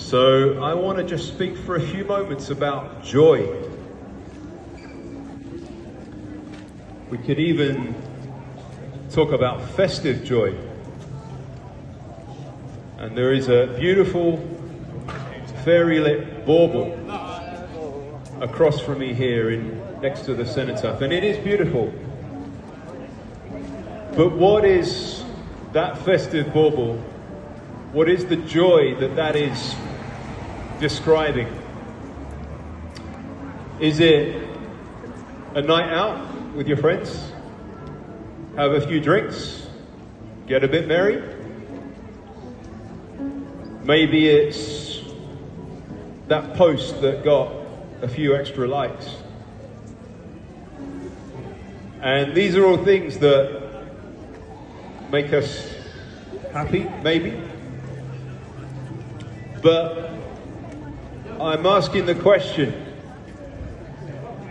So I want to just speak for a few moments about joy. We could even talk about festive joy. And there is a beautiful fairy-lit bauble across from me here next to the cenotaph, and it is beautiful. But what is that festive bauble? What is the joy that is describing? Is it a night out with your friends? Have a few drinks? Get a bit merry? Maybe it's that post that got a few extra likes. And these are all things that make us happy, maybe. But I'm asking the question,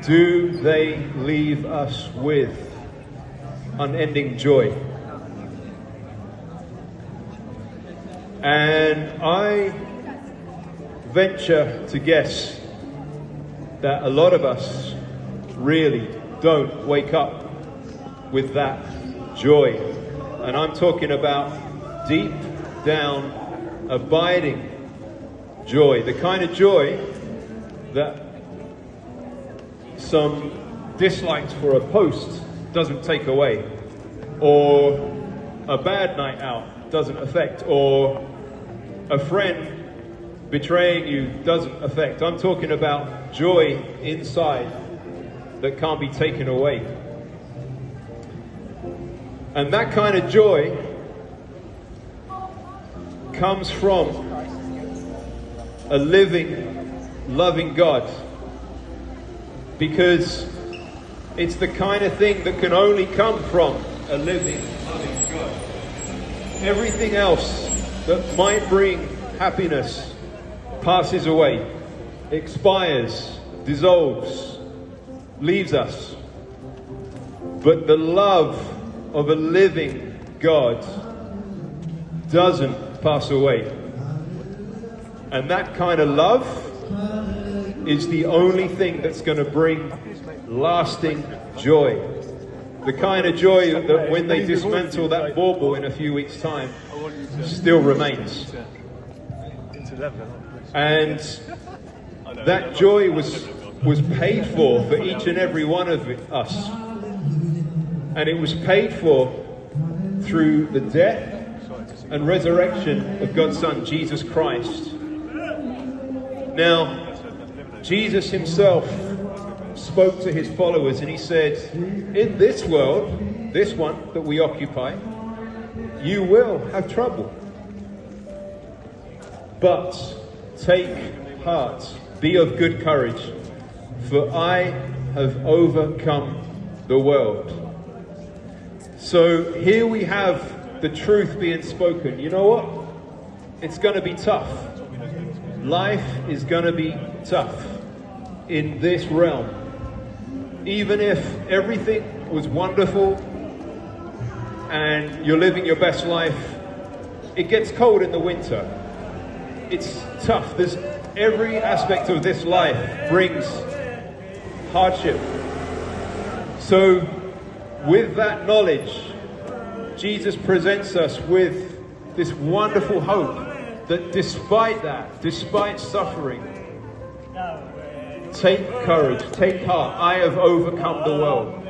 do they leave us with unending joy? And I venture to guess that a lot of us really don't wake up with that joy. And I'm talking about deep down, abiding joy. The kind of joy that some dislikes for a post doesn't take away, or a bad night out doesn't affect, or a friend betraying you doesn't affect. I'm talking about joy inside that can't be taken away. And that kind of joy comes from a living, loving God. Because it's the kind of thing that can only come from a living, loving God. Everything else that might bring happiness passes away, expires, dissolves, leaves us. But the love of a living God doesn't pass away. And that kind of love is the only thing that's going to bring lasting joy. The kind of joy that when they dismantle that bauble in a few weeks' time still remains. And that joy was paid for each and every one of us. And it was paid for through the death and resurrection of God's Son, Jesus Christ. Now, Jesus himself spoke to his followers and he said, in this world, this one that we occupy, you will have trouble. But take heart, be of good courage, for I have overcome the world. So here we have the truth being spoken. You know what? It's going to be tough. Life is going to be tough in this realm. Even if everything was wonderful and you're living your best life, it gets cold in the winter. It's tough. Every aspect of this life brings hardship. So with that knowledge, Jesus presents us with this wonderful hope that despite suffering, take courage, take heart, I have overcome the world.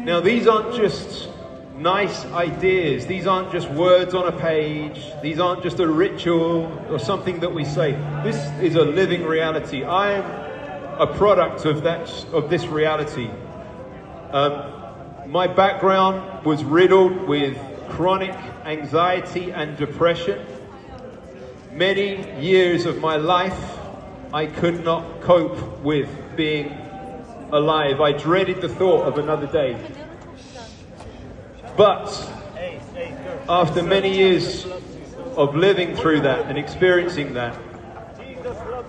Now these aren't just nice ideas, these aren't just words on a page, these aren't just a ritual or something that we say. This is a living reality. I am a product of this reality. My background was riddled with chronic anxiety and depression. Many years of my life, I could not cope with being alive. I dreaded the thought of another day. But after many years of living through that and experiencing that,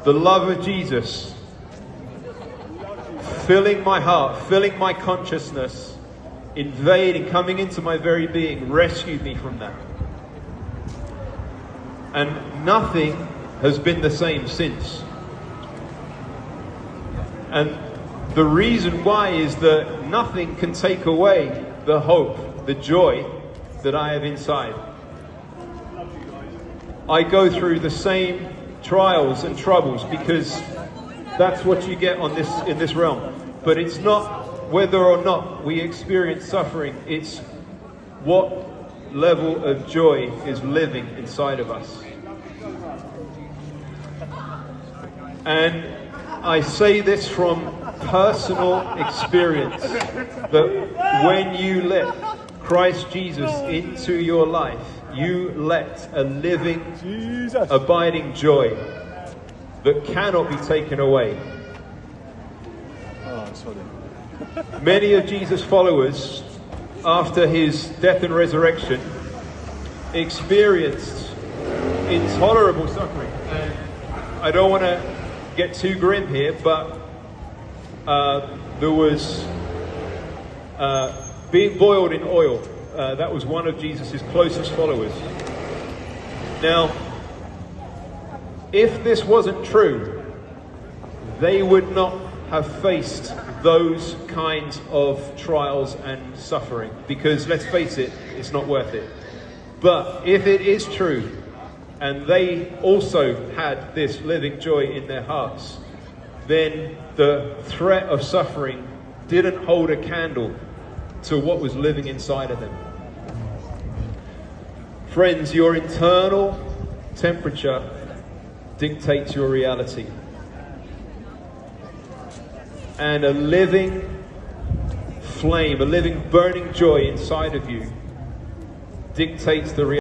the love of Jesus filling my heart, filling my consciousness, invading, coming into my very being, rescued me from that. And nothing has been the same since. And the reason why is that nothing can take away the hope, the joy that I have inside. I go through the same trials and troubles because that's what you get in this realm. But it's not whether or not we experience suffering, it's what level of joy is living inside of us. And I say this from personal experience, that when you let Christ Jesus into your life, you let a living, abiding joy that cannot be taken away. Many of Jesus' followers, after his death and resurrection, experienced intolerable suffering. And I don't want to get too grim here, but there was being boiled in oil. That was one of Jesus' closest followers. Now, if this wasn't true, they would not have faced those kinds of trials and suffering, because let's face it, it's not worth it. But if it is true, and they also had this living joy in their hearts, then the threat of suffering didn't hold a candle to what was living inside of them. Friends, your internal temperature dictates your reality. And a living flame, a living burning joy inside of you dictates the reality.